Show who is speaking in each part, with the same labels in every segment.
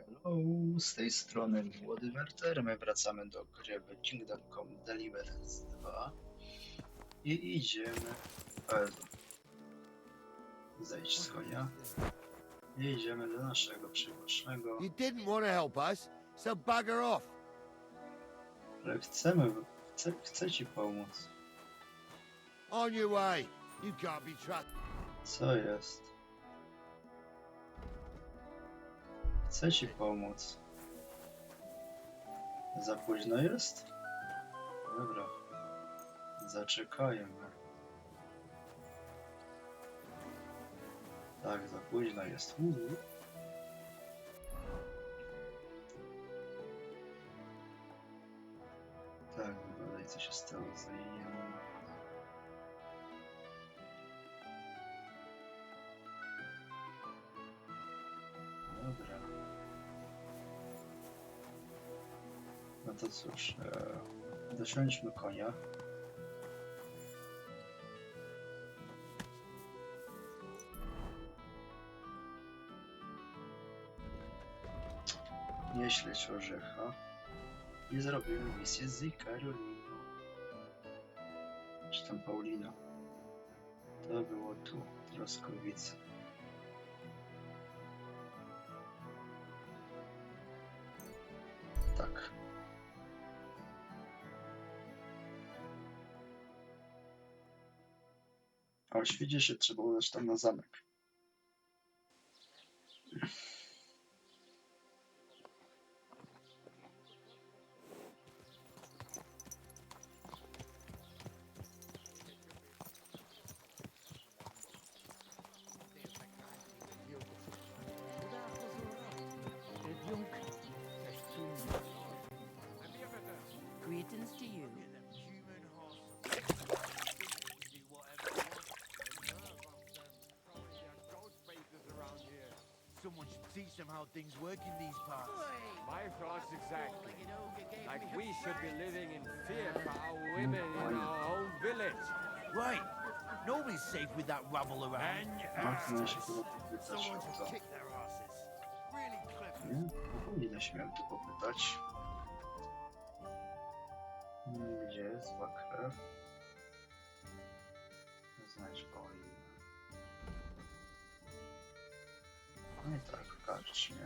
Speaker 1: Hello, z tej strony Młody Werter. My wracamy do gry Kingdom Come Deliverance 2 i idziemy. Jezu, zejść z konia. I idziemy do naszego przybocznego.
Speaker 2: You didn't want to help us, so bugger off.
Speaker 1: Ale chcę ci pomóc.
Speaker 2: On your way. You can't be trusted.
Speaker 1: Co jest? Chcę ci pomóc. Za późno jest? Dobra. Zaczekajmy. Tak, za późno jest. Tak, wygląda, co się stało z nim. Dobra. No to cóż, dosiądźmy konia. Nie śledź orzecha. I zrobimy misję z Karoliną. Czy tam Paulina? To było tu, Troskowice. Tak. A o świecie się trzeba udać tam na zamek.
Speaker 3: Greetings to you.
Speaker 2: Someone should teach them how things work in these parts.
Speaker 4: My thoughts exactly. Like we should be living in fear for our women in our own village.
Speaker 2: Right. Nobody's safe with that rabble around.
Speaker 1: Powinien się chyba popytać
Speaker 2: Someone
Speaker 1: o
Speaker 2: should
Speaker 1: to.
Speaker 2: kick their asses. Really clever.
Speaker 1: Nie? Powinien się miałem tu popytać. Gdzie jest zła krew? Znajdź Paulinę. No i tak, w karczmie.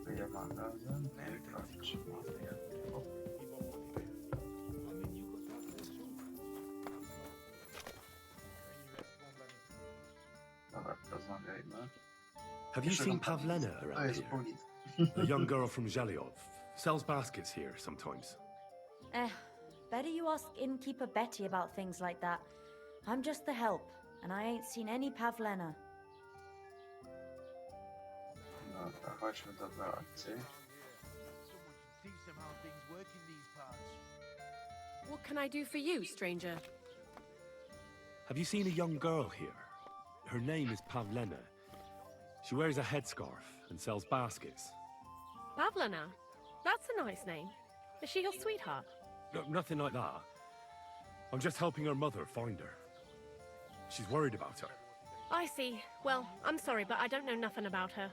Speaker 1: Wyje magazyn, wyje karczma, wyje pokój. Dobra, porozmawiajmy.
Speaker 5: Have you seen Pavlena
Speaker 1: To
Speaker 5: around
Speaker 1: jest
Speaker 5: here?
Speaker 1: Paulina.
Speaker 5: A young girl from Zhelyov. Sells baskets here sometimes.
Speaker 6: Better you ask innkeeper Betty about things like that. I'm just the help, and I ain't seen any Pavlena.
Speaker 1: Dobra, chodźmy do Wydawcy.
Speaker 2: Teach them how things work in these parts.
Speaker 7: What can I do for you, stranger?
Speaker 5: Have you seen a young girl here? Her name is Pavlena. She wears a headscarf and sells baskets.
Speaker 7: Pavlina? That's a nice name. Is she your sweetheart?
Speaker 5: No, nothing like that. I'm just helping her mother find her. She's worried about her.
Speaker 7: I see. Well, I'm sorry, but I don't know nothing about her.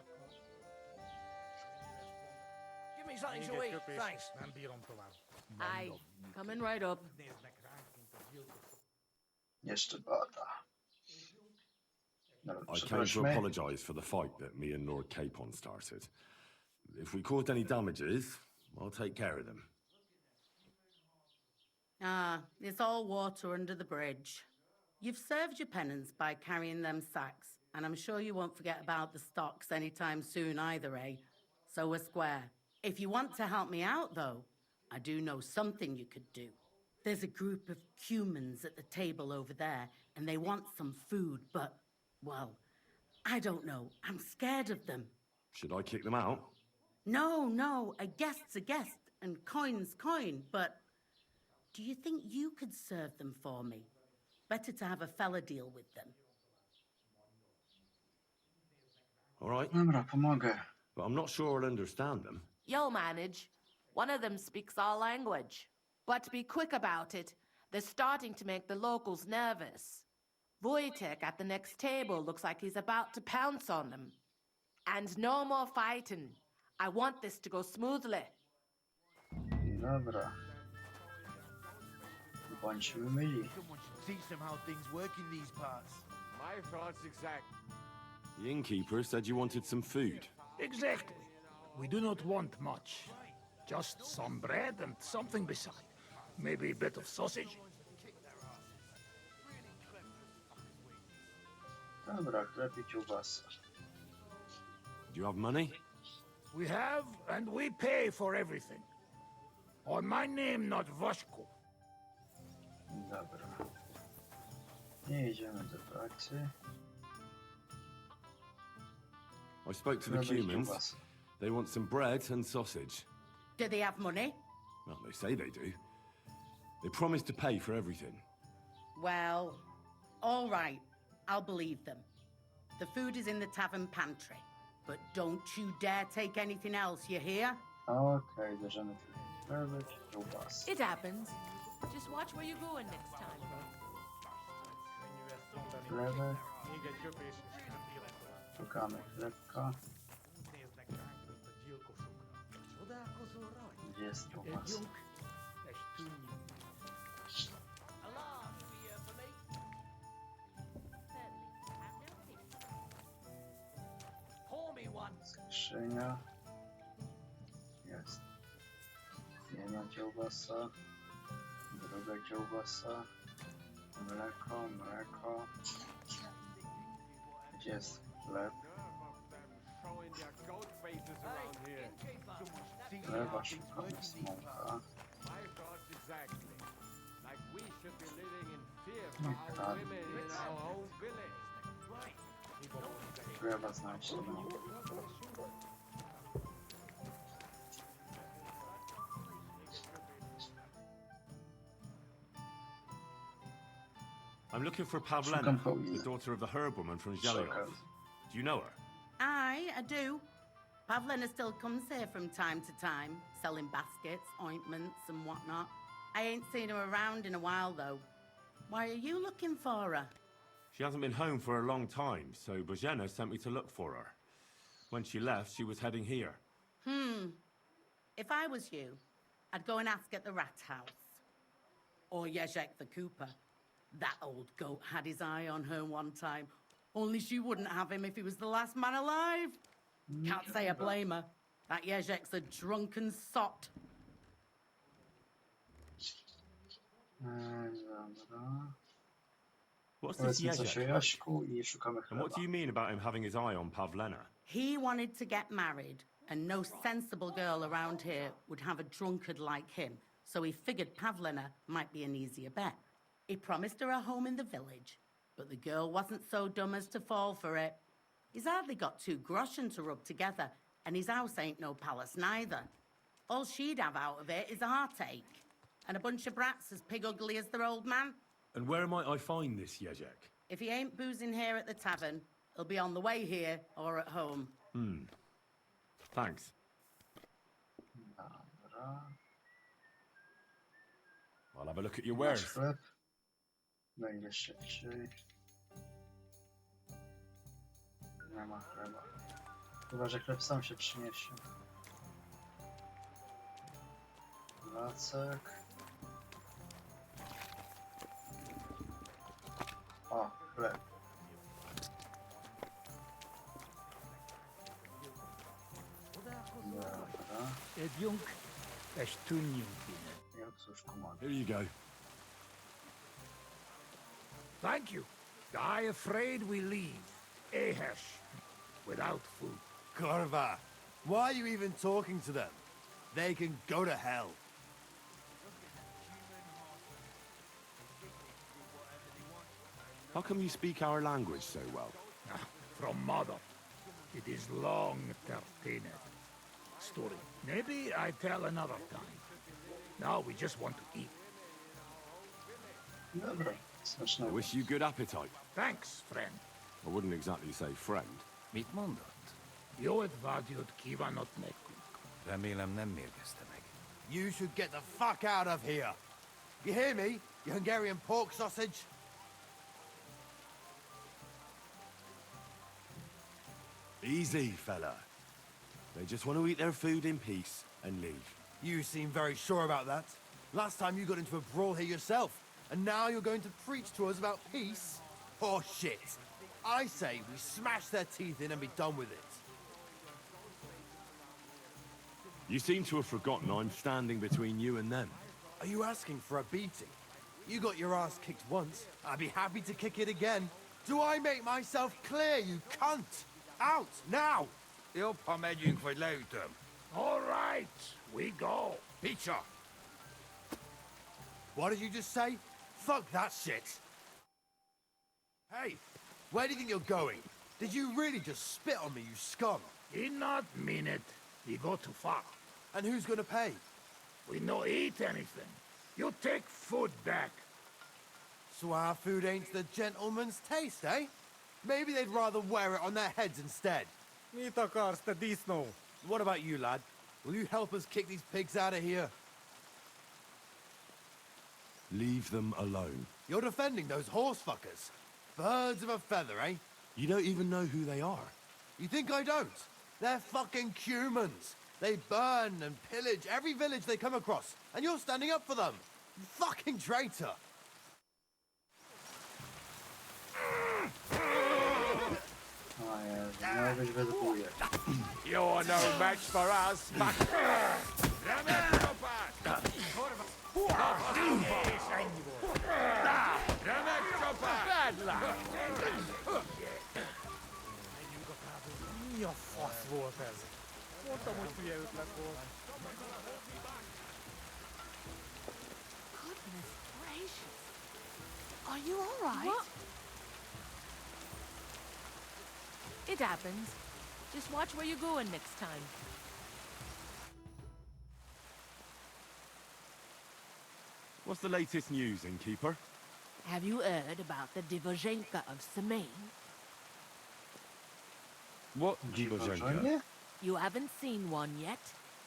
Speaker 2: Give me something to eat, thanks.
Speaker 3: Aye, coming right up.
Speaker 1: Jeszcze bada. Dobra,
Speaker 5: I came to
Speaker 1: przeprośmy.
Speaker 5: apologise for the fight that me and Lord Capon started. If we caused any damages, I'll take care of them.
Speaker 3: Ah, it's all water under the bridge. You've served your penance by carrying them sacks, and I'm sure you won't forget about the stocks anytime soon either, eh? So we're square. If you want to help me out, though, I do know something you could do. There's a group of humans at the table over there, and they want some food, but, well, I don't know. I'm scared of them.
Speaker 5: Should I kick them out?
Speaker 3: No, a guest's a guest, and coin's coin, but do you think you could serve them for me? Better to have a fella deal with them.
Speaker 5: All right,
Speaker 1: Dobra, pomogę.
Speaker 5: but I'm not sure I'll understand them.
Speaker 8: You'll manage. One of them speaks our language. But be quick about it. They're starting to make the locals nervous. Wojtek at the next table looks like he's about to pounce on them. And no more fighting. I want this to go smoothly.
Speaker 1: Dobra. Bądźmy myli.
Speaker 2: Someone should teach them how things work in these parts.
Speaker 4: My thoughts exact.
Speaker 5: The innkeeper said you wanted some food.
Speaker 9: Exactly. We do not want much. Just some bread and something beside. Maybe a bit of sausage.
Speaker 1: Dobra, chleb i kiełbasa.
Speaker 5: Do you have money?
Speaker 9: We have, and we pay for everything. On my name, not Waszku.
Speaker 1: Dobra. Nie idziemy do pracy.
Speaker 5: I spoke to the
Speaker 1: Chleb i
Speaker 5: Cumans.
Speaker 1: kiełbasa.
Speaker 5: They want some bread and sausage.
Speaker 3: Do they have money?
Speaker 5: Well, they say they do. They promised to pay for everything.
Speaker 3: Well, all right. I'll believe them. The food is in the tavern pantry. But don't you dare take anything else, you hear?
Speaker 1: Okej, bierzemy tylko chleb i kiełbasę.
Speaker 8: It happens. Just watch where you're going next time.
Speaker 1: Chlebek. Szukamy chlebka. Gdzie jest kiełbasa? Skrzynia. Jest. Jedna kiełbasa. Druga kiełbasa. Mleko, mleko. Gdzie jest chleb?
Speaker 4: Showing their goat faces around here.
Speaker 1: Chleba szukamy, smoka.
Speaker 4: My thoughts exactly. Like we should be living in fear for our women in our own village.
Speaker 1: Chleba znaleźć nie mogę.
Speaker 5: I'm looking for Pavlena,
Speaker 1: Szukam Pauliny.
Speaker 5: the daughter of the herb-woman from
Speaker 1: Szukam.
Speaker 5: Zeliov. Do you know her?
Speaker 3: Aye, I do. Pavlina still comes here from time to time, selling baskets, ointments, and whatnot. I ain't seen her around in a while, though. Why are you looking for her?
Speaker 5: She hasn't been home for a long time, so Bozhena sent me to look for her. When she left, she was heading here.
Speaker 3: If I was you, I'd go and ask at the rat house. Or Jezek the cooper. That old goat had his eye on her one time. Only she wouldn't have him if he was the last man alive. Can't say I blame her. That Jezek's a drunken sot.
Speaker 1: Dobra.
Speaker 5: What's this
Speaker 1: Powiedzmy coś o
Speaker 5: Jezek?
Speaker 1: Jaśku i szukamy
Speaker 5: And
Speaker 1: chleba.
Speaker 5: what do you mean about him having his eye on Pavlena?
Speaker 3: He wanted to get married, and no sensible girl around here would have a drunkard like him, so he figured Pavlina might be an easier bet. He promised her a home in the village, but the girl wasn't so dumb as to fall for it. He's hardly got 2 groschen to rub together, and his house ain't no palace neither. All she'd have out of it is a heartache, and a bunch of brats as pig ugly as their old man.
Speaker 5: And where might I find this Jezek?
Speaker 3: If he ain't boozing here at the tavern, he'll be on the way here or at home.
Speaker 5: Thanks.
Speaker 1: Dobra.
Speaker 5: I'll have a look at your
Speaker 1: Masz
Speaker 5: wares.
Speaker 1: chleb. No ile szybciej. Nie ma chleba. Chyba, że chleb sam się przyniesie. Placek. O, chleb. Dobra.
Speaker 9: Edjunk, estuniunkine.
Speaker 1: Ja cóż, kumam.
Speaker 5: Here you go.
Speaker 9: Thank you. I afraid we leave. Ehesh, without food.
Speaker 10: Korva, why are you even talking to them? They can go to hell.
Speaker 5: How come you speak our language so well?
Speaker 9: From mother. It is long, Tartine. Story. Maybe I tell another time. Now we just want to eat.
Speaker 1: Dobra,
Speaker 5: I
Speaker 1: smacznego.
Speaker 5: wish you good appetite.
Speaker 9: Thanks, friend.
Speaker 5: I wouldn't exactly say friend.
Speaker 11: Mit mondott?
Speaker 9: Jót vágyott kívánott nekünk.
Speaker 11: Remélem nem mérgezte meg.
Speaker 10: You should get the fuck out of here. You hear me, you Hungarian pork sausage? Easy, fella. They just want to eat their food in peace and leave. You seem very sure about that. Last time you got into a brawl here yourself, and now you're going to preach to us about peace? Oh, shit. I say we smash their teeth in and be done with it.
Speaker 5: You seem to have forgotten I'm standing between you and them.
Speaker 10: Are you asking for a beating? You got your ass kicked once. I'd be happy to kick it again. Do I make myself clear, you cunt? Out, now!
Speaker 9: Jobb ha megyünk, vagy leütöm. All right, we go.
Speaker 10: Picture! What did you just say? Fuck that shit! Hey, where do you think you're going? Did you really just spit on me, you scum?
Speaker 9: He not mean it. He go too far.
Speaker 10: And who's gonna pay?
Speaker 9: We no eat anything. You take food back.
Speaker 10: So our food ain't the gentleman's taste, eh? Maybe they'd rather wear it on their heads instead. What about you, lad? Will you help us kick these pigs out of here?
Speaker 5: Leave them alone.
Speaker 10: You're defending those horse fuckers. Birds of a feather, eh?
Speaker 5: You don't even know who they are.
Speaker 10: You think I don't? They're fucking humans. They burn and pillage every village they come across, and you're standing up for them. You fucking traitor.
Speaker 4: You're no match for us, but... Bad luck!
Speaker 12: Mi a fasz volt ez? Mondtam, hogy hülye ötlet volt.
Speaker 8: Goodness gracious. Are you all right?
Speaker 7: What?
Speaker 8: It happens. Just watch where you're going next time.
Speaker 5: What's the latest news, innkeeper?
Speaker 8: Have you heard about the Divozhenka of Semaine?
Speaker 5: What Divozhenka?
Speaker 8: You haven't seen one yet?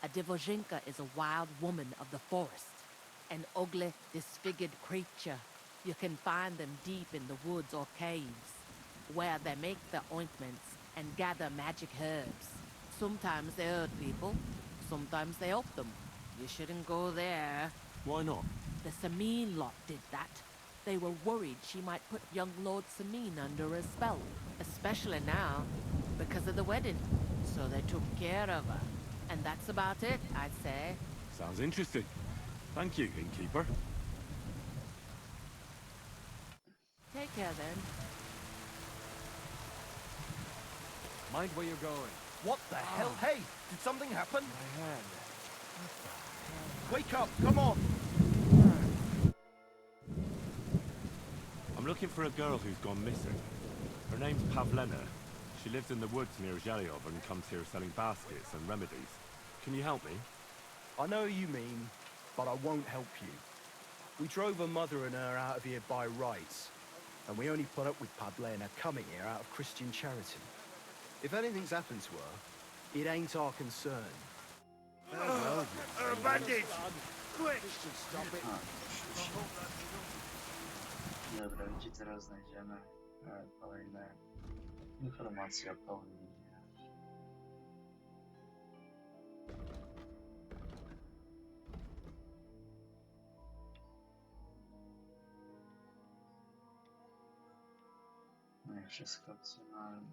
Speaker 8: A Divozhenka is a wild woman of the forest. An ugly, disfigured creature. You can find them deep in the woods or caves, where they make their ointments and gather magic herbs. Sometimes they hurt people, sometimes they help them. You shouldn't go there.
Speaker 5: Why not?
Speaker 8: The Sameen lot did that. They were worried she might put young Lord Sameen under a spell, especially now, because of the wedding. So they took care of her. And that's about it, I'd say.
Speaker 5: Sounds interesting. Thank you, innkeeper.
Speaker 8: Take care then.
Speaker 4: Mind where you're going.
Speaker 10: What the hell? Hey, did something happen?
Speaker 4: My hand.
Speaker 10: Wake up, come on!
Speaker 5: I'm looking for a girl who's gone missing. Her name's Pavlena. She lives in the woods near Zhelyov and comes here selling baskets and remedies. Can you help me?
Speaker 13: I know you mean, but I won't help you. We drove her mother and her out of here by rights, and we only put up with Pavlena coming here out of Christian charity. If anything's happened to her, it ain't our concern.
Speaker 9: Bandage! Quick!
Speaker 1: Dobra, gdzie teraz znajdziemy kolejne informacje o Paulinie? No i wszystko opcjonalne.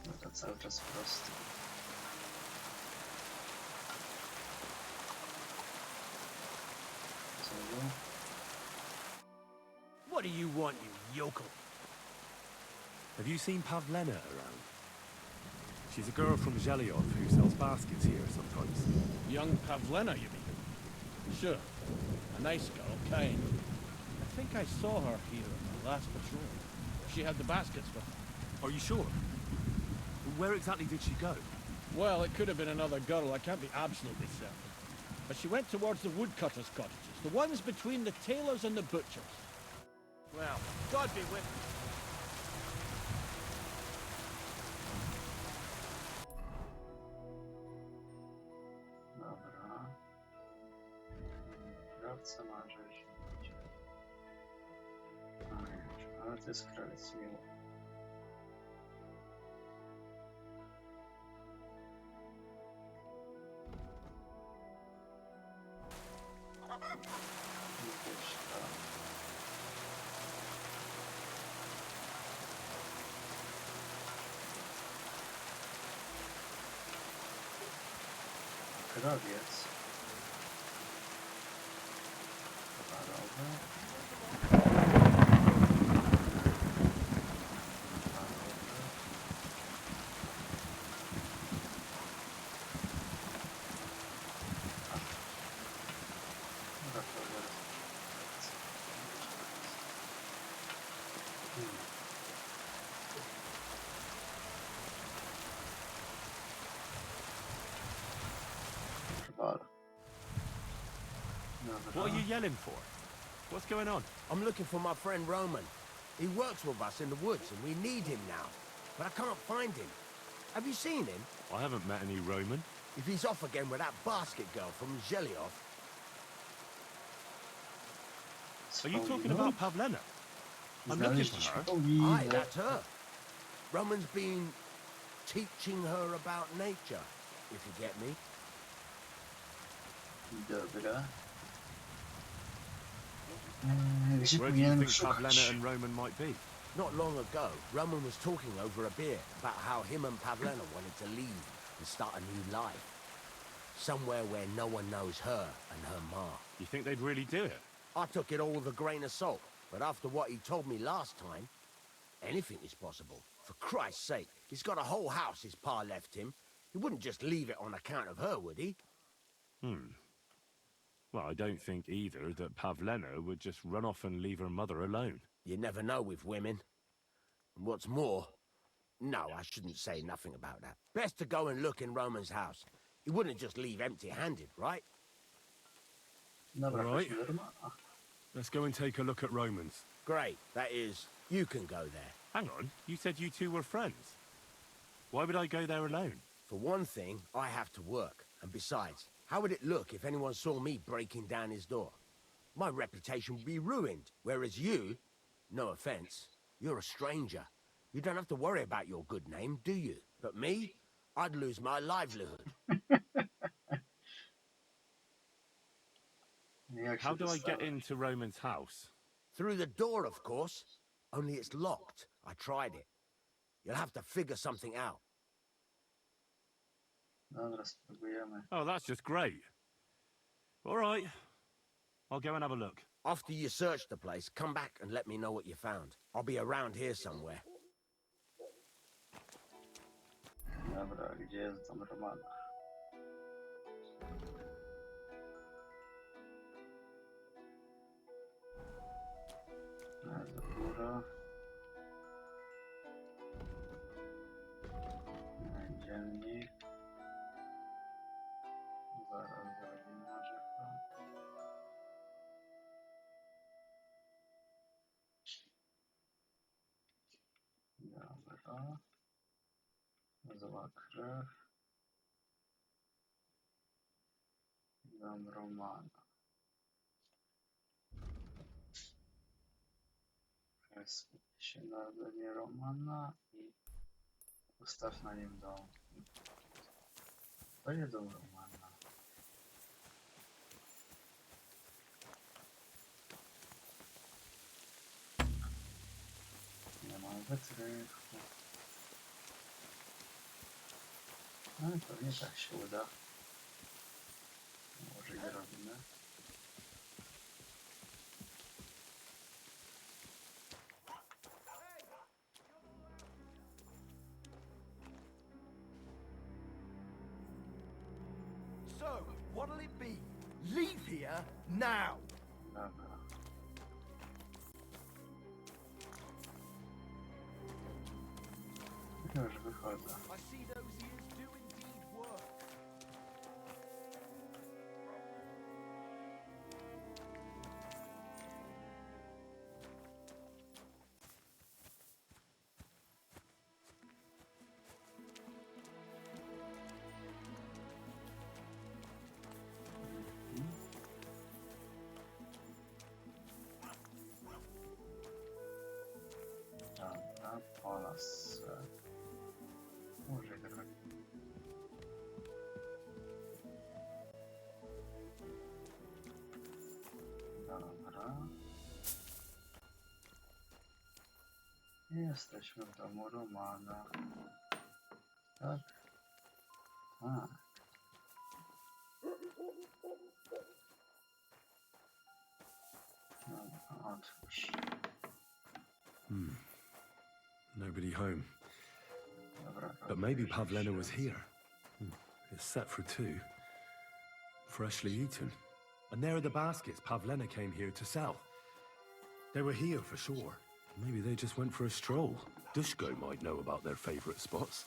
Speaker 1: No to cały czas prosto.
Speaker 12: What do you want, you yokel?
Speaker 5: Have you seen Pavlena around? She's a girl from Zhelyov who sells baskets here sometimes.
Speaker 12: Young Pavlena, you mean? Sure. A nice girl, kind. I think I saw her here on the last patrol. She had the baskets with her.
Speaker 5: Are you sure? Where exactly did she go?
Speaker 12: Well, it could have been another girl. I can't be absolutely certain. But she went towards the woodcutters' cottages, the ones between the tailors and the butchers. Well, God be with you.
Speaker 1: Dobra. Wydawca ma rzeźnić. Ale to jest krawiec miły. Krowiec. Towarowy.
Speaker 5: What are you yelling for? What's going on?
Speaker 14: I'm looking for my friend Roman. He works with us in the woods, and we need him now. But I can't find him. Have you seen him?
Speaker 5: I haven't met any Roman.
Speaker 14: If he's off again with that basket girl from Zhelyov.
Speaker 5: Are you talking about Pavlena? I'm looking for her.
Speaker 14: Aye, that's her. Roman's been teaching her about nature, if you get me.
Speaker 1: Dobra.
Speaker 5: Where do you think Pavlena and Roman might be?
Speaker 14: Not long ago, Roman was talking over a beer about how him and Pavlena wanted to leave and start a new life. Somewhere where no one knows her and her ma.
Speaker 5: You think they'd really do it?
Speaker 14: I took it all with a grain of salt, but after what he told me last time, anything is possible. For Christ's sake, he's got a whole house his pa left him. He wouldn't just leave it on account of her, would he?
Speaker 5: Well, I don't think either that Pavlena would just run off and leave her mother alone.
Speaker 14: You never know with women. And what's more... No, I shouldn't say nothing about that. Best to go and look in Roman's house. He wouldn't just leave empty-handed, right?
Speaker 5: All right. Let's go and take a look at Roman's.
Speaker 14: Great. That is, you can go there.
Speaker 5: Hang on, you said you two were friends. Why would I go there alone?
Speaker 14: For one thing, I have to work. And besides, how would it look if anyone saw me breaking down his door? My reputation would be ruined. Whereas you, no offense, you're a stranger. You don't have to worry about your good name, do you? But me, I'd lose my livelihood.
Speaker 5: How do I get into Roman's house?
Speaker 14: Through the door, of course. Only it's locked. I tried it. You'll have to figure something out.
Speaker 5: Oh, that's just great. All right. I'll go and have a look.
Speaker 14: After you search the place, come back and let me know what you found. I'll be around here somewhere.
Speaker 1: Dobra, gdzie jest dom Romana? Do góra. Dziennik. Zaraz zrobimy rzekę. Dobra. Zła krew. Dom Romana. Skup się na domie Romana i ustaw na nim dom. To jest dom Romana. Nie ma wytrychu. No i pewnie tak się uda. Może je robimy.
Speaker 13: So, what'll it be? Leave here now!
Speaker 1: Dobra. Już wychodzę.
Speaker 13: I see those ears do indeed work.
Speaker 1: Dobra, polas. Może i taka. Dobra. Jesteśmy w domu Romana. Tak? Tak. No, otwórz.
Speaker 5: Nobody home.
Speaker 1: Dobra,
Speaker 5: But maybe Pavlena was here. It's set for 2. Freshly eaten. And there are the baskets Pavlena came here to sell. They were here for sure. Maybe they just went for a stroll. Dushko might know about their favorite spots.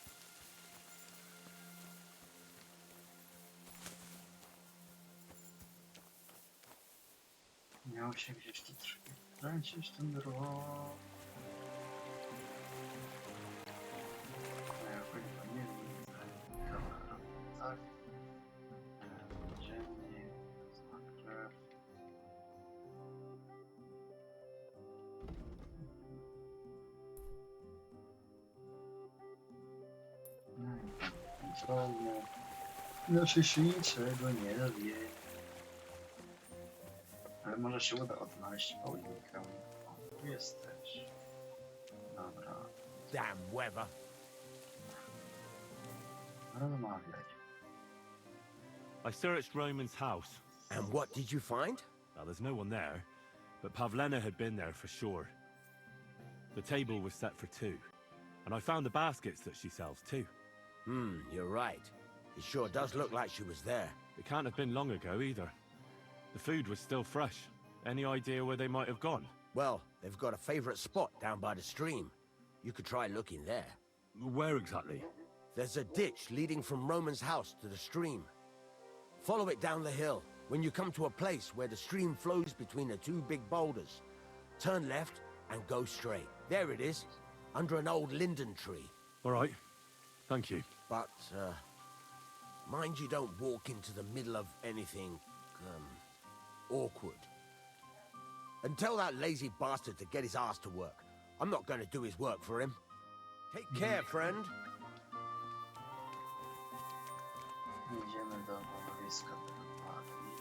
Speaker 1: Miał się gdzieś tu kręcić ten rok. No ja chyba nie widzę. Dobra, tak. Dziennie, znak krew. No i kontrolnie. Inaczej się niczego nie dowie. Ale może się uda odnaleźć Paulinkę. O, tu jesteś. Dobra.
Speaker 14: Damn weather.
Speaker 1: Rozmawiaj.
Speaker 5: I searched Roman's house.
Speaker 14: And what did you find?
Speaker 5: Well, there's no one there, but Pavlena had been there for sure. The table was set for 2, and I found the baskets that she sells too.
Speaker 14: You're right. It sure does look like she was there.
Speaker 5: It can't have been long ago either. The food was still fresh. Any idea where they might have gone?
Speaker 14: Well, they've got a favorite spot down by the stream. You could try looking there.
Speaker 5: Where exactly?
Speaker 14: There's a ditch leading from Roman's house to the stream. Follow it down the hill. When you come to a place where the stream flows between the 2 big boulders, turn left and go straight. There it is, under an old linden tree.
Speaker 5: All right. Thank you.
Speaker 14: But, mind you don't walk into the middle of anything, awkward. And tell that lazy bastard to get his ass to work. I'm not going to do his work for him. Take care, friend.
Speaker 1: Idziemy do obowiązka terapii.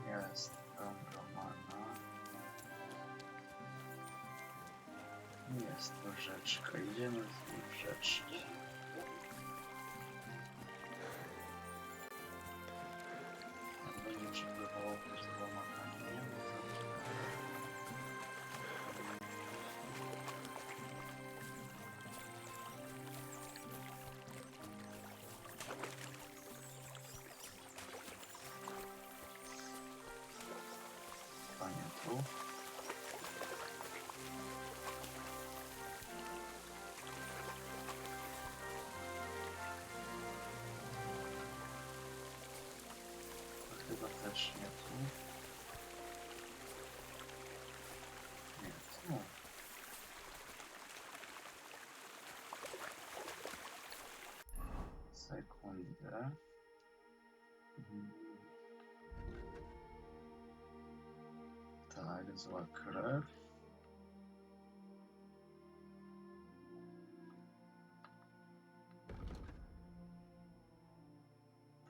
Speaker 1: Jest dom Romana. Jest to rzeczka. Idziemy z niej w rzeczki. Będzie przypływało z Romanami. Panie tu. Chyba też nie tu. Nie tu. Sekundę. Tak, zła krew.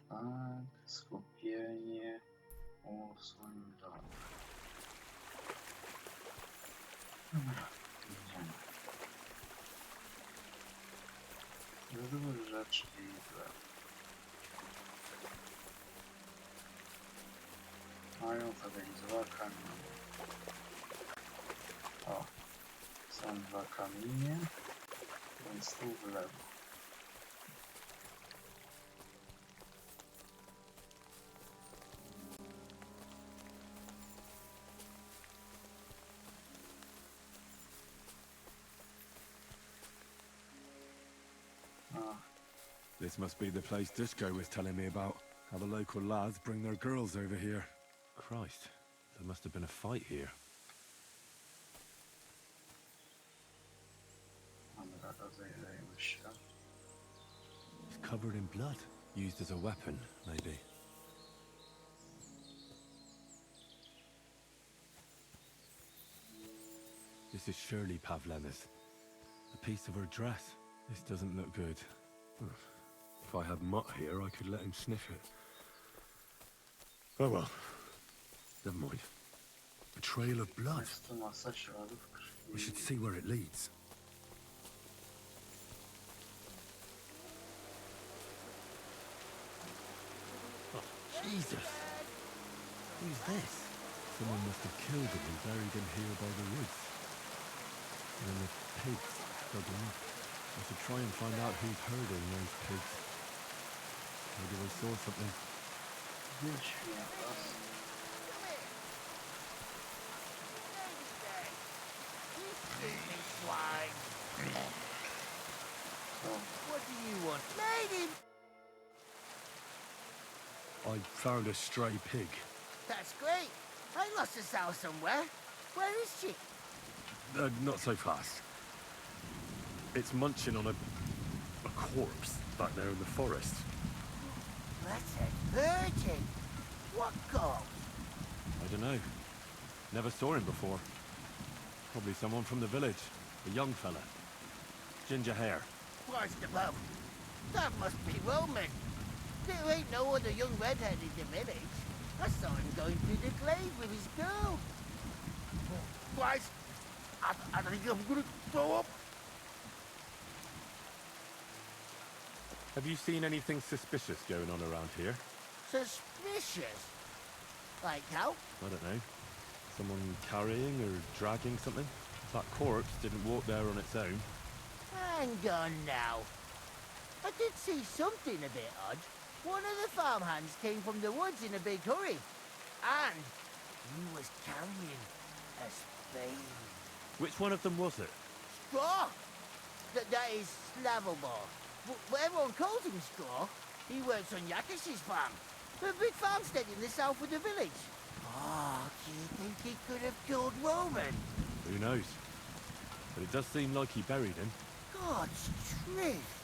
Speaker 1: Tak, skupienie. Usuń dobra. Dobra, idziemy. Zróbmy rzeczy i lew. Mają tutaj 2 kamienie. O, są 2 kamienie, więc tu w lewo.
Speaker 5: This must be the place Dushko was telling me about. How the local lads bring their girls over here. Christ, there must have been a fight here. It's covered in blood. Used as a weapon, maybe. This is surely Pavlena's. A piece of her dress. This doesn't look good. If I had Mutt here, I could let him sniff it. Oh well. Never mind. A trail of blood. We should see where it leads.
Speaker 12: Oh,
Speaker 5: Jesus! Who's this? Someone must have killed him and buried him here by the woods. And then the pigs dug him up. I should try and find out who's herding those pigs. Maybe they saw something.
Speaker 2: What do you want? Lady!
Speaker 5: I found a stray pig.
Speaker 2: That's great. I lost a sow somewhere. Where is she?
Speaker 5: Not so fast. It's munching on a corpse back there in the forest.
Speaker 2: That's a virgin. What corpse?
Speaker 5: I don't know. Never saw him before. Probably someone from the village. A young fella. Ginger hair.
Speaker 2: Christ above. That must be Roman. There ain't no other young redhead in the village. I saw him going through the glade with his girl. Oh, Christ! I think I'm gonna throw up.
Speaker 5: Have you seen anything suspicious going on around here?
Speaker 2: Suspicious? Like how?
Speaker 5: I don't know. Someone carrying or dragging something? That corpse didn't walk there on its own.
Speaker 2: Hang on now. I did see something a bit odd. One of the farmhands came from the woods in a big hurry. And he was carrying a spade.
Speaker 5: Which one of them was it?
Speaker 2: Straw! That is Slavobor. But everyone calls him Straw. He works on Yakish's farm. A big farmstead in the south of the village. Oh, do you think he could have killed Roman?
Speaker 5: Who knows? But it does seem like he buried him.
Speaker 2: God's truth.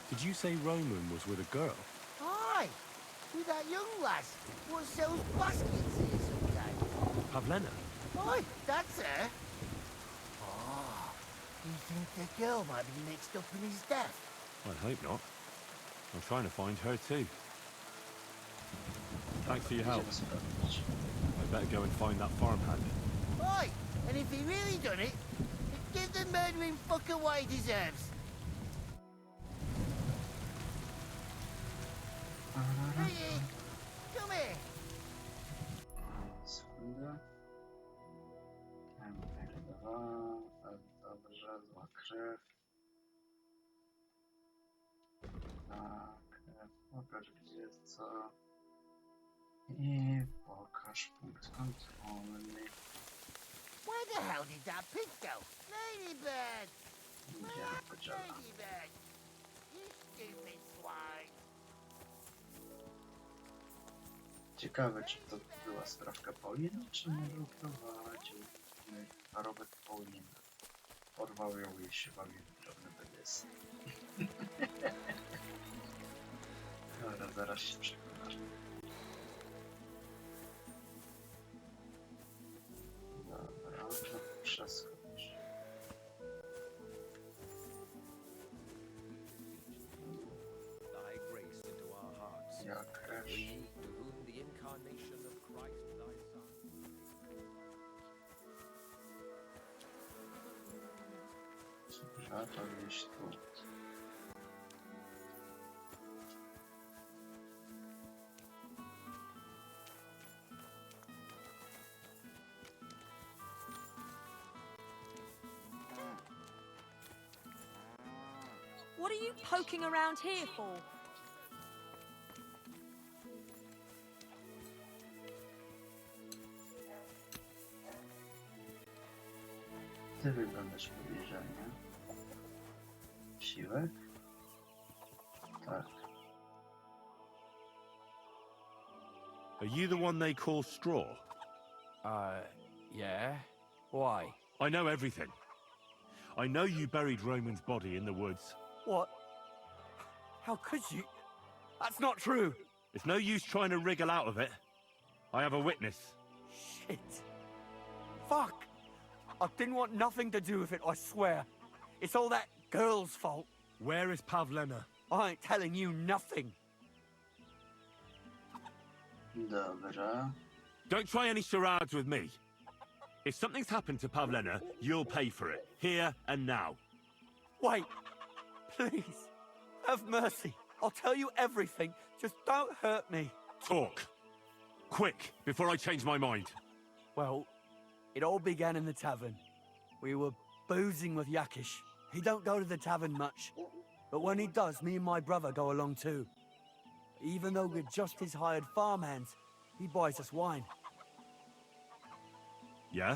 Speaker 5: Did you say Roman was with a girl?
Speaker 2: Aye, with that young lass what sells baskets here sometimes.
Speaker 5: Pavlena?
Speaker 2: Aye, that's her. Oh, you think the girl might be mixed up in his death?
Speaker 5: I hope not. I'm trying to find her too. Thanks for your help. I better go and find that farmhand.
Speaker 2: Aye, and if he really done it, give the murdering fucker what he deserves. Hey, come here.
Speaker 1: Sekundę. Dwa. Dobrze, zła krew. Tak, pokaż gdzie co. I pokaż punkt kontrolny.
Speaker 2: Where the hell did that pig go? Ladybird!
Speaker 1: Idziemy po działa.
Speaker 2: Ladybird! You stupid swine!
Speaker 1: Ciekawe, czy to była sprawka Pauliny, czy może prowadził parobek Pauliny. Porwał ją i się bawił w drobne bedysy. Dobra, zaraz się przekonasz. Dobra, to przeskocz.
Speaker 11: Thy grace into our hearts.
Speaker 1: Ja krew.
Speaker 11: We, to whom the incarnation of Christ thy Son.
Speaker 1: Dobra, to gdzieś tu.
Speaker 6: What are you poking around here for?
Speaker 1: Ty wyglądasz podejrzanie. Siłek? Tak.
Speaker 5: Are you the one they call Straw?
Speaker 13: Yeah? Why?
Speaker 5: I know everything. I know you buried Roman's body in the woods.
Speaker 13: What? How could you? That's not true!
Speaker 5: It's no use trying to wriggle out of it. I have a witness.
Speaker 13: Shit. Fuck! I didn't want nothing to do with it, I swear. It's all that girl's fault.
Speaker 5: Where is Pavlena?
Speaker 13: I ain't telling you nothing.
Speaker 1: Dobra.
Speaker 5: Don't try any charades with me. If something's happened to Pavlena, you'll pay for it. Here and now.
Speaker 13: Wait. Please. Have mercy. I'll tell you everything. Just don't hurt me.
Speaker 5: Talk. Quick, before I change my mind.
Speaker 13: Well, it all began in the tavern. We were boozing with Yakish. He don't go to the tavern much. But when he does, me and my brother go along too. Even though we're just his hired farmhands, he buys us wine.
Speaker 5: Yeah?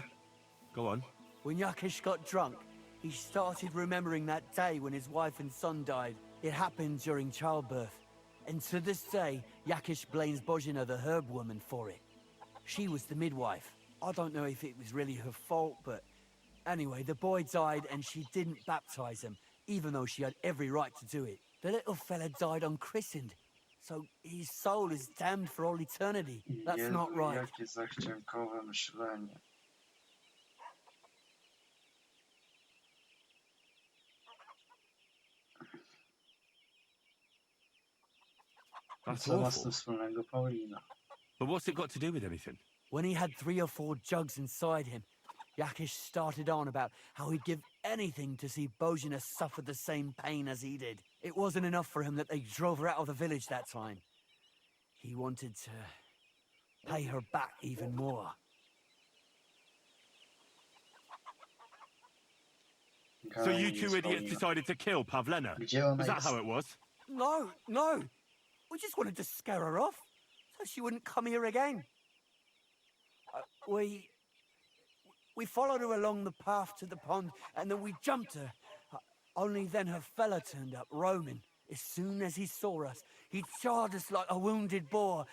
Speaker 5: Go on.
Speaker 13: When Yakish got drunk, he started remembering that day when his wife and son died. It happened during childbirth. And to this day, Yakish blames Bozhina, the herb woman, for it. She was the midwife. I don't know if it was really her fault, but anyway, the boy died and she didn't baptize him, even though she had every right to do it. The little fella died unchristened, so his soul is damned for all eternity. That's not right.
Speaker 1: Jakie zachciankowe myślenie.
Speaker 5: That's
Speaker 1: Co ma z
Speaker 5: awful.
Speaker 1: tym wspólnego Paulina?
Speaker 5: But what's it got to do with anything?
Speaker 13: When he had 3 or 4 jugs inside him, Yakish started on about how he'd give anything to see Bozhina suffer the same pain as he did. It wasn't enough for him that they drove her out of the village that time. He wanted to pay her back even more.
Speaker 5: So you two idiots decided to kill Pavlena? Is that how it was?
Speaker 13: No, no. We just wanted to scare her off, so she wouldn't come here again. We followed her along the path to the pond, and then we jumped her. Only then her fella turned up, Roman. As soon as he saw us, he charged us like a wounded boar,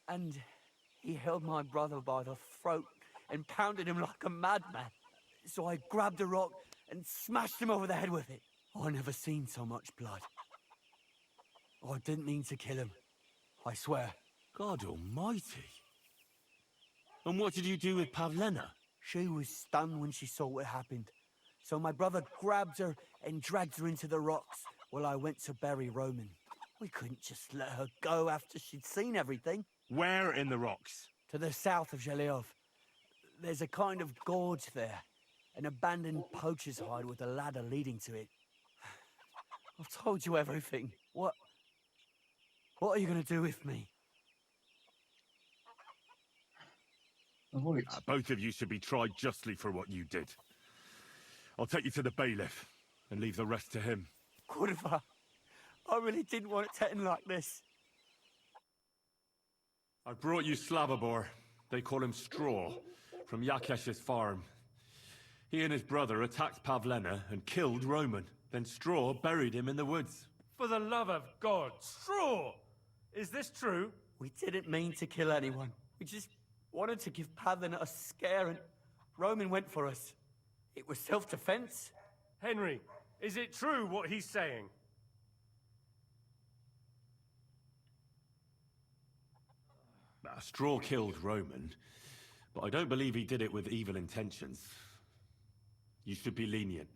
Speaker 13: and he held my brother by the throat and pounded him like a madman. So I grabbed a rock and smashed him over the head with it. I never seen so much blood. I didn't mean to kill him, I swear.
Speaker 5: God almighty. And what did you do with Pavlena?
Speaker 13: She was stunned when she saw what happened. So my brother grabbed her and dragged her into the rocks while I went to bury Roman. We couldn't just let her go after she'd seen everything.
Speaker 5: Where in the rocks?
Speaker 13: To the south of Zheleov. There's a kind of gorge there. An abandoned poacher's hide with a ladder leading to it. I've told you everything. What are you going to do with me?
Speaker 5: Both of you should be tried justly for what you did. I'll take you to the bailiff and leave the rest to him.
Speaker 13: Kurva, I really didn't want it to end like this.
Speaker 5: I brought you Slavobor. They call him Straw, from Yakesh's farm. He and his brother attacked Pavlena and killed Roman. Then Straw buried him in the woods.
Speaker 15: For the love of God, Straw! Is this true?
Speaker 13: We didn't mean to kill anyone. We just wanted to give Pavlena a scare, and Roman went for us. It was self-defense.
Speaker 15: Henry, is it true what he's saying?
Speaker 5: Straw killed Roman, but I don't believe he did it with evil intentions. You should be lenient.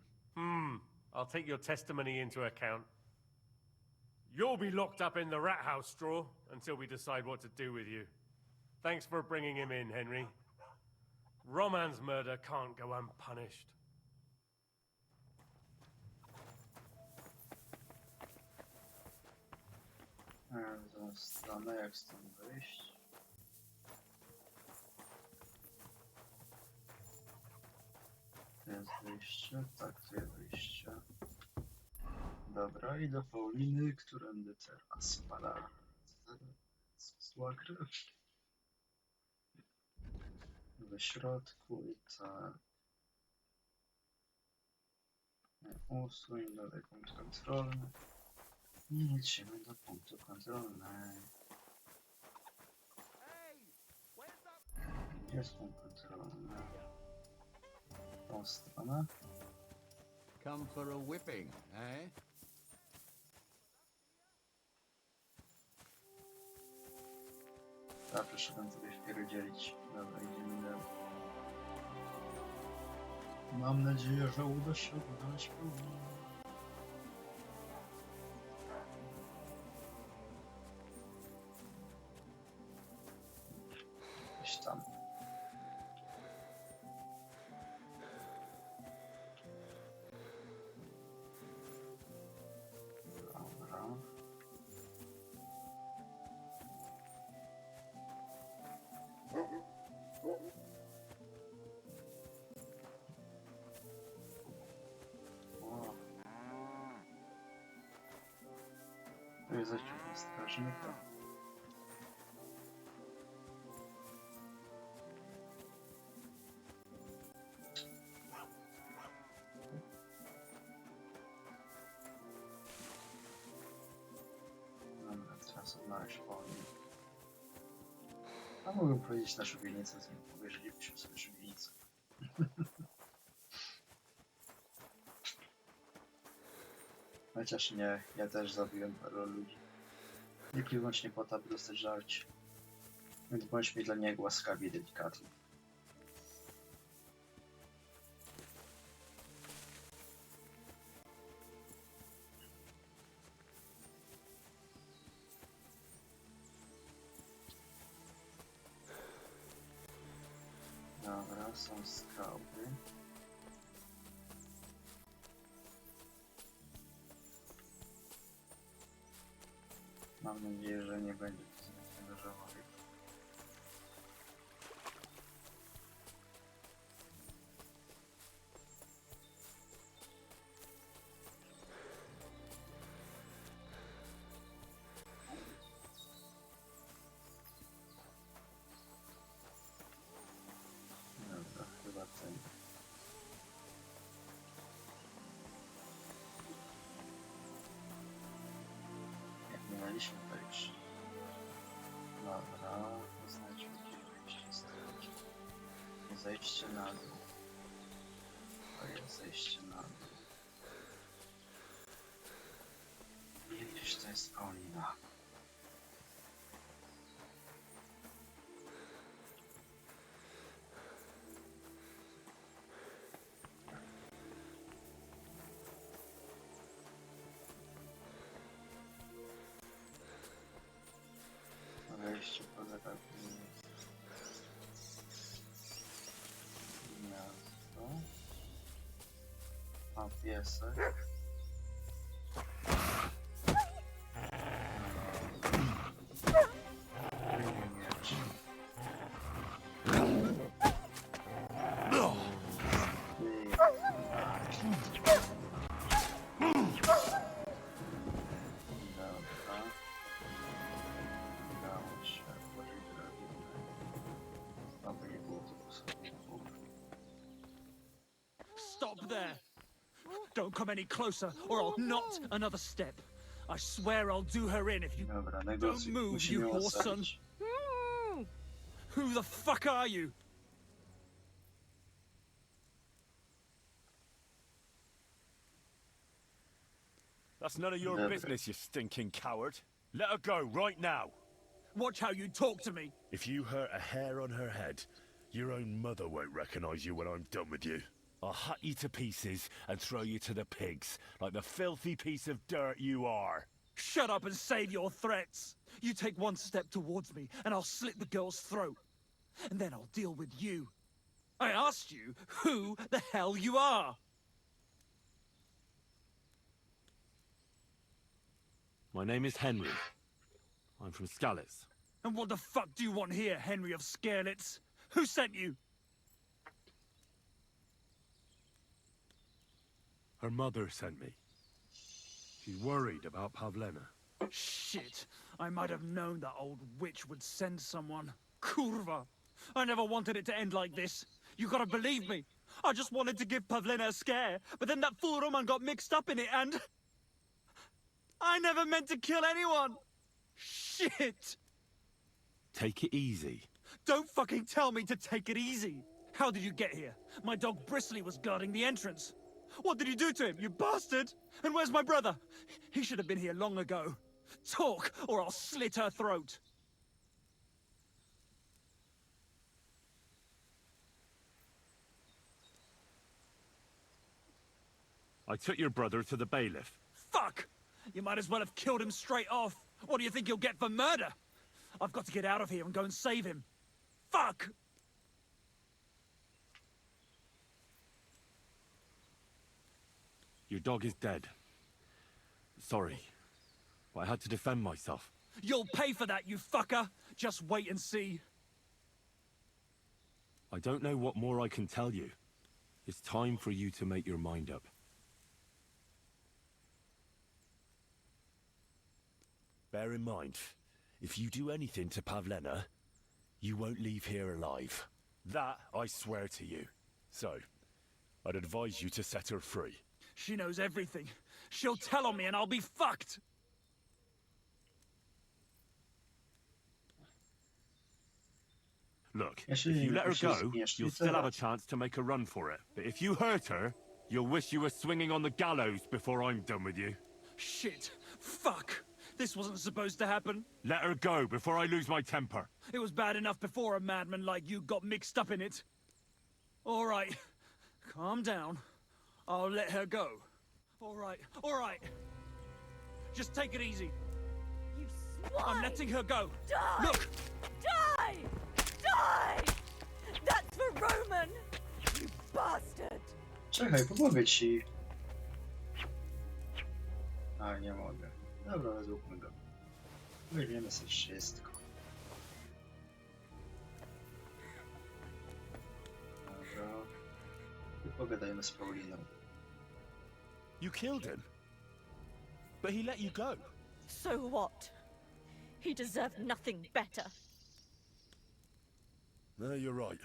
Speaker 15: I'll take your testimony into account. You'll be locked up in the rat house, Straw, until we decide what to do with you. Thanks for bringing him in, Henry. Roman's murder can't go unpunished.
Speaker 1: Znamy, jak stąd wyjść. Tu jest wyjście, tak, tu jest wyjście. Dobra, i do Pauliny, którędy teraz pada zła krew. W środku i tak. Usuń, dalej punkt kontrolny. I lecimy do punktu kontrolnego. Jest punkt kontrolny. Tą stronę.
Speaker 16: Come for a whipping, eh?
Speaker 1: Tak, przyszedłem sobie wpierdzielić. Dobra, idziemy dalej. Mam nadzieję, że uda się odnaleźć Paulinę. Gdzieś tam. Dobra. Pokazać strażnika. Dobra, teraz odnaleźć Paulinę. A mogę powiedzieć na szubienicę, z nim obejrzelibyśmy sobie szubienicę. Chociaż nie, ja też zabiłem paru ludzi. Tylko i wyłącznie po to, aby dostać żarcie. Więc bądźmy dla niego łaskawi i delikatni. Dobra, są skały. Mam nadzieję, że nie będzie to zbytnio żałoby. Dobra, chyba ten. Jak minęliśmy to już. Dobra, znajdźmy gdzie wejście stąd. Nie zejście na dół. To jest zejście na dół. I gdzieś to jest Paulina. Wejście poza gniazdo. Mam piesek. Miecz.
Speaker 12: Stop there! Don't come any closer, or I'll not another step. I swear I'll do her in if you don't move, you whore son. Who the fuck are you?
Speaker 5: That's none of your business, you stinking coward. Let her go right now.
Speaker 12: Watch how you talk to me.
Speaker 5: If you hurt a hair on her head, your own mother won't recognize you when I'm done with you. I'll hut you to pieces and throw you to the pigs, like the filthy piece of dirt you are.
Speaker 12: Shut up and save your threats. You take one step towards me, and I'll slit the girl's throat. And then I'll deal with you. I asked you who the hell you are.
Speaker 5: My name is Henry. I'm from Skalitz.
Speaker 12: And what the fuck do you want here, Henry of Skalitz? Who sent you?
Speaker 5: Her mother sent me. She's worried about Pavlena.
Speaker 12: Shit. I might have known that old witch would send someone. Kurva. I never wanted it to end like this. You gotta believe me. I just wanted to give Pavlena a scare, but then that fool Roman got mixed up in it and... I never meant to kill anyone! Shit!
Speaker 5: Take it easy.
Speaker 12: Don't fucking tell me to take it easy! How did you get here? My dog Bristly was guarding the entrance. What did you do to him, you bastard? And where's my brother? He should have been here long ago. Talk, or I'll slit her throat.
Speaker 5: I took your brother to the bailiff.
Speaker 12: Fuck! You might as well have killed him straight off. What do you think you'll get for murder? I've got to get out of here and go and save him. Fuck!
Speaker 5: Your dog is dead. Sorry, but I had to defend myself.
Speaker 12: You'll pay for that, you fucker! Just wait and see.
Speaker 5: I don't know what more I can tell you. It's time for you to make your mind up. Bear in mind, if you do anything to Pavlena, you won't leave here alive. That I swear to you. So, I'd advise you to set her free.
Speaker 12: She knows everything. She'll tell on me and I'll be fucked.
Speaker 5: Look, if you let her go, you'll still have a chance to make a run for it. But if you hurt her, you'll wish you were swinging on the gallows before I'm done with you.
Speaker 12: Shit. Fuck. This wasn't supposed to happen.
Speaker 5: Let her go before I lose my temper.
Speaker 12: It was bad enough before a madman like you got mixed up in it. All right. Calm down. I'll let her go. All right. All right. Just take it easy.
Speaker 6: You swine!
Speaker 12: I'm letting her go.
Speaker 6: Die!
Speaker 12: Look!
Speaker 6: Die! Die! That's for Roman! You bastard!
Speaker 1: Czekaj, pomogę ci. A, nie mogę. Dobra, zróbmy go. Weźmiemy sobie wszystko. Dobra. I pogadajmy z Pauliną.
Speaker 5: You killed him. But he let you go.
Speaker 6: So what? He deserved nothing better.
Speaker 5: No, you're right.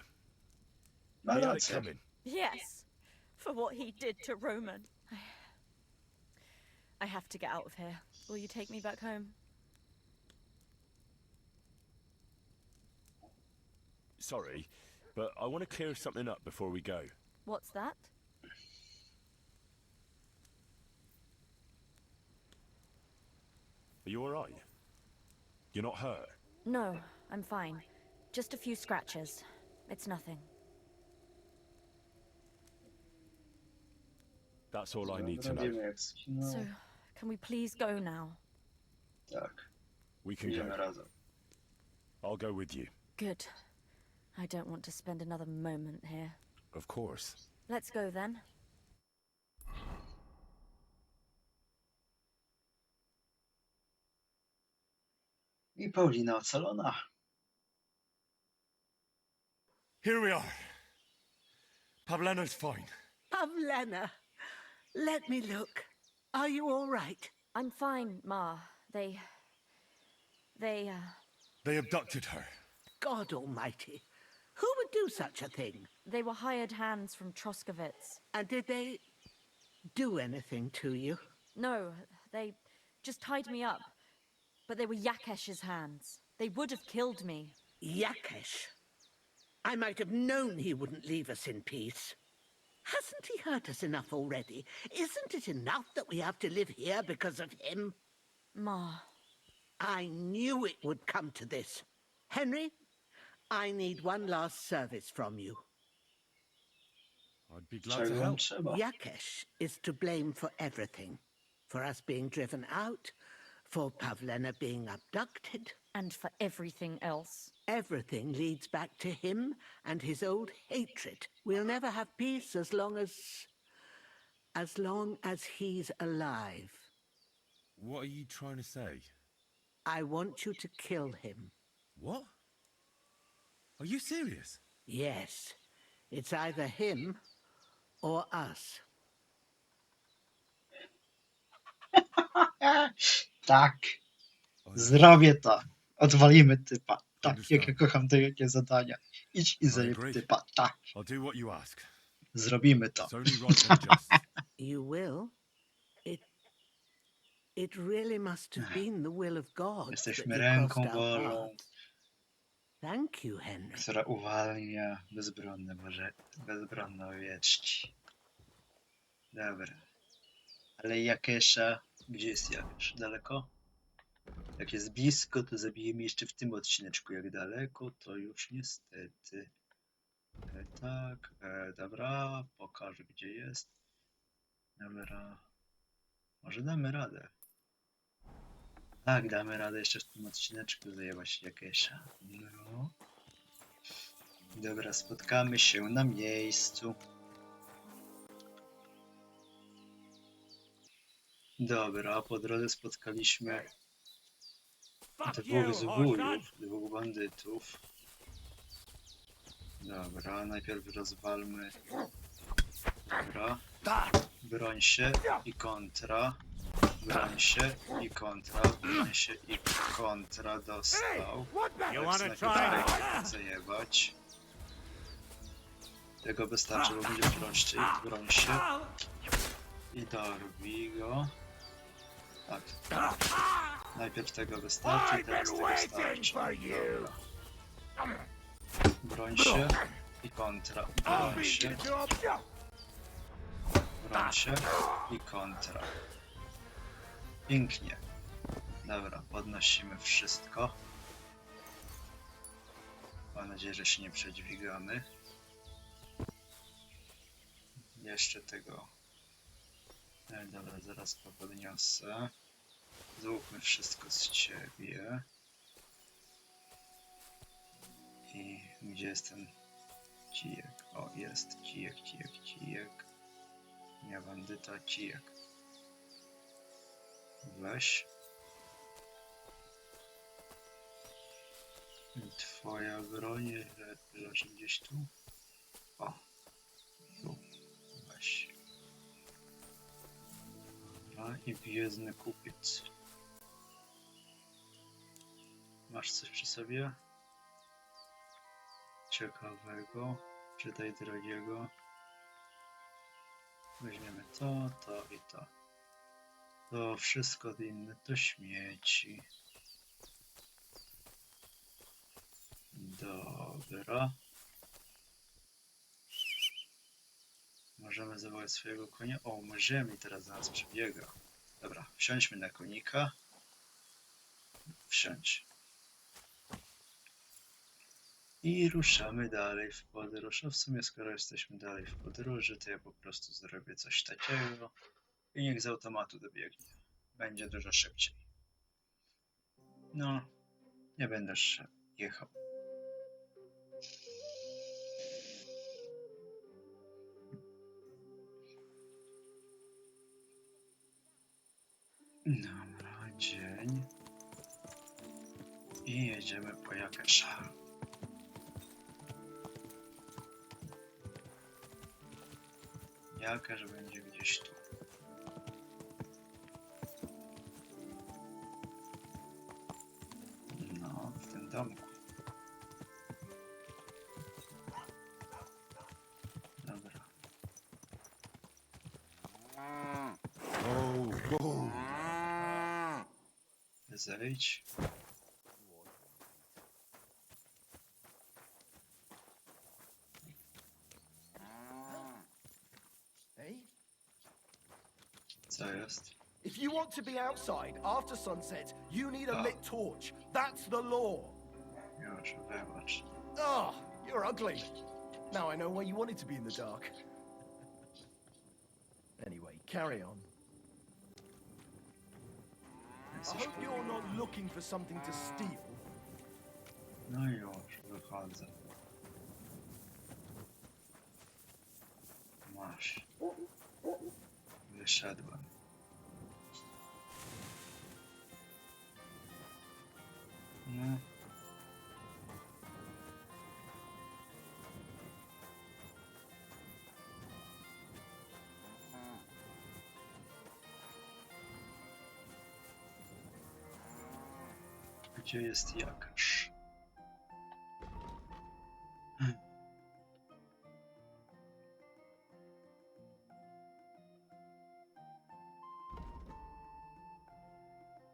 Speaker 1: No,
Speaker 5: He had
Speaker 1: that's
Speaker 5: it
Speaker 1: it.
Speaker 5: coming.
Speaker 6: Yes, for what he did to Roman. I have to get out of here. Will you take me back home?
Speaker 5: Sorry, but I want to clear something up before we go.
Speaker 6: What's that?
Speaker 5: Are you alright? You're not hurt?
Speaker 6: No, I'm fine. Just a few scratches. It's nothing.
Speaker 5: That's all I need to know.
Speaker 6: So, can we please go now?
Speaker 1: Tak.
Speaker 5: We can
Speaker 1: Idziemy
Speaker 5: go.
Speaker 1: razem.
Speaker 5: I'll go with you.
Speaker 6: Good. I don't want to spend another moment here.
Speaker 5: Of course.
Speaker 6: Let's go then.
Speaker 1: I Paulina ocalona.
Speaker 5: Here we are. Pavlena's fine.
Speaker 2: Pavlena, let me look. Are you all right?
Speaker 6: I'm fine, Ma. They
Speaker 5: They abducted her.
Speaker 2: God almighty. Who would do such a thing?
Speaker 6: They were hired hands from Troskovitz.
Speaker 2: And did they do anything to you?
Speaker 6: No, they just tied me up. But they were Yakesh's hands. They would have killed me.
Speaker 2: Yakesh? I might have known he wouldn't leave us in peace. Hasn't he hurt us enough already? Isn't it enough that we have to live here because of him?
Speaker 6: Ma.
Speaker 2: I knew it would come to this. Henry, I need one last service from you.
Speaker 5: I'd be glad to help.
Speaker 2: Yakesh is to blame for everything. For us being driven out, for Pavlena being abducted.
Speaker 6: And for everything else.
Speaker 2: Everything leads back to him and his old hatred. We'll never have peace as long as he's alive.
Speaker 5: What are you trying to say?
Speaker 2: I want you to kill him.
Speaker 5: What? Are you serious?
Speaker 2: Yes. It's either him or us.
Speaker 1: Tak. Zrobię to. Odwalimy typa. Tak, jak ja kocham takie zadania. Idź i zajeb typa. Tak.
Speaker 5: I'll do what you ask.
Speaker 1: Zrobimy to.
Speaker 5: It's only right and just.
Speaker 2: You will? It really must have been the will of God.
Speaker 1: Jesteśmy ręką Bożą,
Speaker 2: Thank you, Henry.
Speaker 1: która uwalnia bezbronne owieczki. Dobra. Ale Jakesza... Gdzie jest Jakesz? Daleko? Jak jest blisko, to zabijemy jeszcze w tym odcineczku. Jak daleko, to już niestety. Tak, dobra, pokażę gdzie jest. Dobra. Może damy radę. Tak, damy radę jeszcze w tym odcineczku zajebać Jakesza. No. Dobra, spotkamy się na miejscu. Dobra, po drodze spotkaliśmy dwóch zbójów, dwóch bandytów. Dobra, najpierw rozwalmy. Dobra. Broń się i kontra. Broń się i kontra, broń się i kontra dostał. Tak sobie zajebać. Tego wystarczy, bo będzie prościej. Broń się i dorwij go. Tak. Najpierw tego wystarczy i teraz tego starczy. Dobra. Broń się i kontra. Broń się. Broń się i kontra. Pięknie. Dobra, podnosimy wszystko. Mam nadzieję, że się nie przedźwigamy. Jeszcze tego. Dobra, zaraz to podniosę. Złóżmy wszystko z ciebie. I gdzie jest ten kijek? O, jest kijek. Nie bandyta, kijek. Weź. Twoja broń leży gdzieś tu. O. Tu. Weź. Dobra, i biedny kupiec. Masz coś przy sobie? Ciekawego, czytaj drogiego. Weźmiemy to, to i to. To wszystko inne to śmieci. Dobra. Możemy zawołać swojego konia. O, możemy i teraz do nas przybiega. Dobra, wsiądźmy na konika. Wsiądź. I ruszamy dalej w podróż. A w sumie skoro jesteśmy dalej w podróży, to ja po prostu zrobię coś takiego i niech z automatu dobiegnie. Będzie dużo szybciej. No, nie będę jechał. Dobra, dzień. I jedziemy po Jakesza. Jakesz będzie gdzieś tu. No, w tym domku. Dobra. Zejdź. Co jest?
Speaker 10: If you want to be outside after sunset, you need a lit torch. That's the law.
Speaker 1: Już, wybacz.
Speaker 10: Oh, you're ugly. Now I know why you wanted to be in the dark. Anyway, carry on. I hope you're not looking for something to steal.
Speaker 1: No już, wychodzę. Masz. Wyszedłem. No. Gdzie jest Jakasz?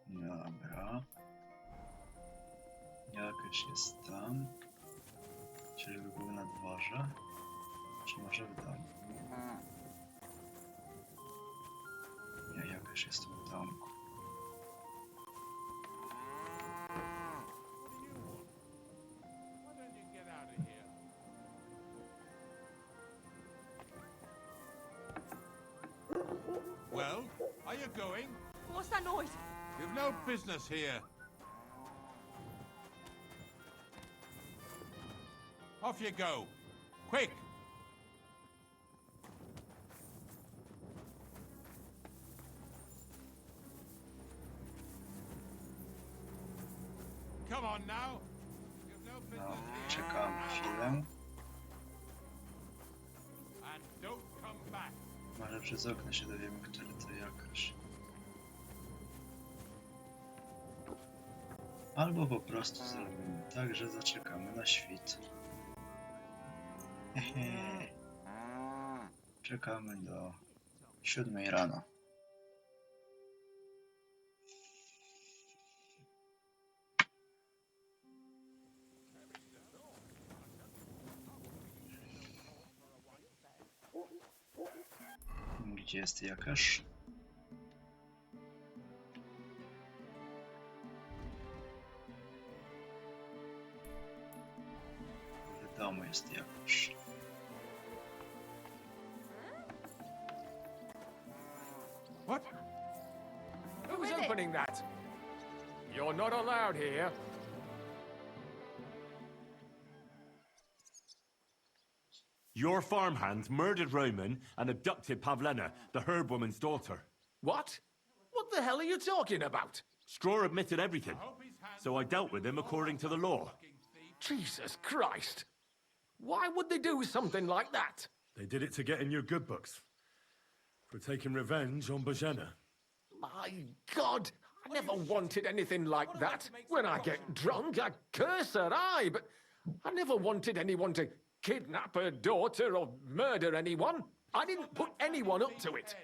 Speaker 1: Dobra. Jakaś jest tam. Czyżby był na dworze? Czy może w domu? Nie, jakaś jest w domku.
Speaker 16: Well, are you going?
Speaker 17: What's that noise?
Speaker 16: You've no business here. Off you go. Quick! Come on now. You've no business here.
Speaker 1: Czekam chwilę.
Speaker 16: And don't come back.
Speaker 1: Może przez okno się dowiemy, który to Jakaś. Albo po prostu zrobimy tak, że zaczekamy na świt. Czekamy do 7 rano. Gdzie jest jakaż? W domu jest jakaż.
Speaker 4: What? Who's opening that? You're not allowed here.
Speaker 17: Your farmhand murdered Roman and abducted Pavlena, the herb woman's daughter.
Speaker 14: What? What the hell are you talking about?
Speaker 17: Straw admitted everything, so I dealt with him according to the law.
Speaker 14: Jesus Christ! Why would they do something like that?
Speaker 5: They did it to get in your good books. For taking revenge on Bojena.
Speaker 14: My God! I never wanted anything like that. When I get drunk, I curse her, aye, but I never wanted anyone to kidnap her daughter or murder anyone. I didn't put anyone up to it.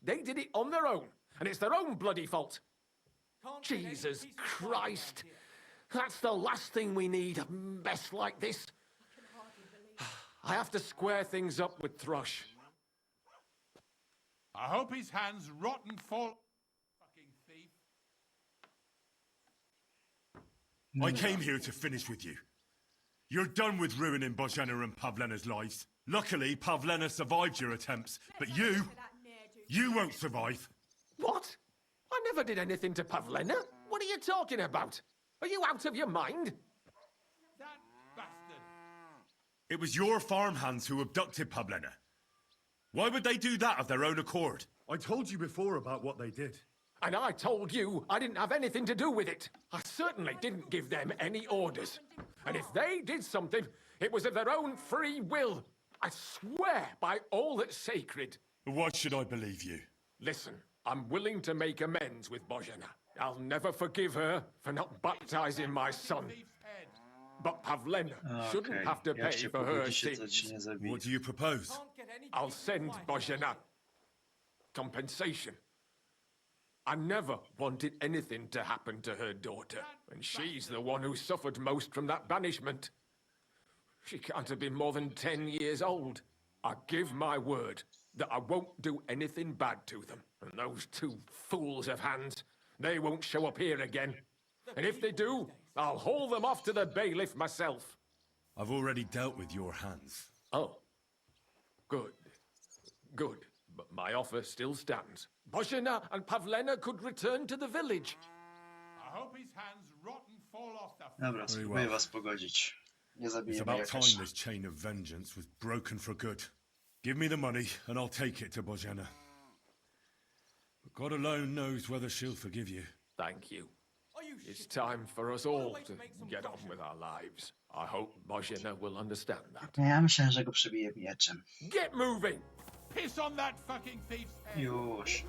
Speaker 14: They did it on their own, and it's their own bloody fault. Jesus Christ! That's the last thing we need, a mess like this. I have to square things up with Thrush.
Speaker 18: I hope his hands rot and fall. Fucking thief.
Speaker 5: I came here to finish with you. You're done with ruining Bojena and Pavlena's lives. Luckily, Pavlena survived your attempts, but you won't survive.
Speaker 14: What? I never did anything to Pavlena. What are you talking about? Are you out of your mind?
Speaker 18: That bastard.
Speaker 5: It was your farmhands who abducted Pavlena. Why would they do that of their own accord? I told you before about what they did.
Speaker 14: And I told you I didn't have anything to do with it. I certainly didn't give them any orders. And if they did something, it was of their own free will. I swear by all that's sacred.
Speaker 5: Why should I believe you?
Speaker 14: Listen, I'm willing to make amends with Bojena. I'll never forgive her for not baptizing my son. But Pavlena shouldn't have to pay for her sins.
Speaker 5: What do you propose?
Speaker 14: I'll send Bojena compensation. I never wanted anything to happen to her daughter, and she's the one who suffered most from that banishment. She can't have been more than 10 years old. I give my word that I won't do anything bad to them. And those two fools of hands, they won't show up here again. And if they do, I'll haul them off to the bailiff myself.
Speaker 5: I've already dealt with your hands.
Speaker 14: Oh. Good. Good. But my offer still stands. Bojena and Pavlena could return to the village.
Speaker 18: I hope his hands rot and fall off the...
Speaker 1: Dobra, spróbuję was pogodzić. Nie
Speaker 5: It's
Speaker 1: zabijemy
Speaker 5: about
Speaker 1: jakaś.
Speaker 5: time this chain of vengeance was broken for good. Give me the money, and I'll take it to Bojena. But God alone knows whether she'll forgive you.
Speaker 14: Thank you. It's time for us all to get on with our lives. I hope Bojena will understand that.
Speaker 1: Ja myślę, że go przebiję mieczem.
Speaker 14: Get moving!
Speaker 18: Piss on that fucking thief's head.
Speaker 1: Już.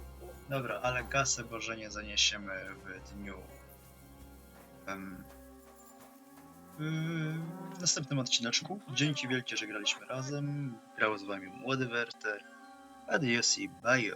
Speaker 1: Dobra, ale kasę Bożenie zaniesiemy w dniu... w następnym odcineczku. Dzięki wielkie, że graliśmy razem. Grał z wami Młody Werter. Adios i bye.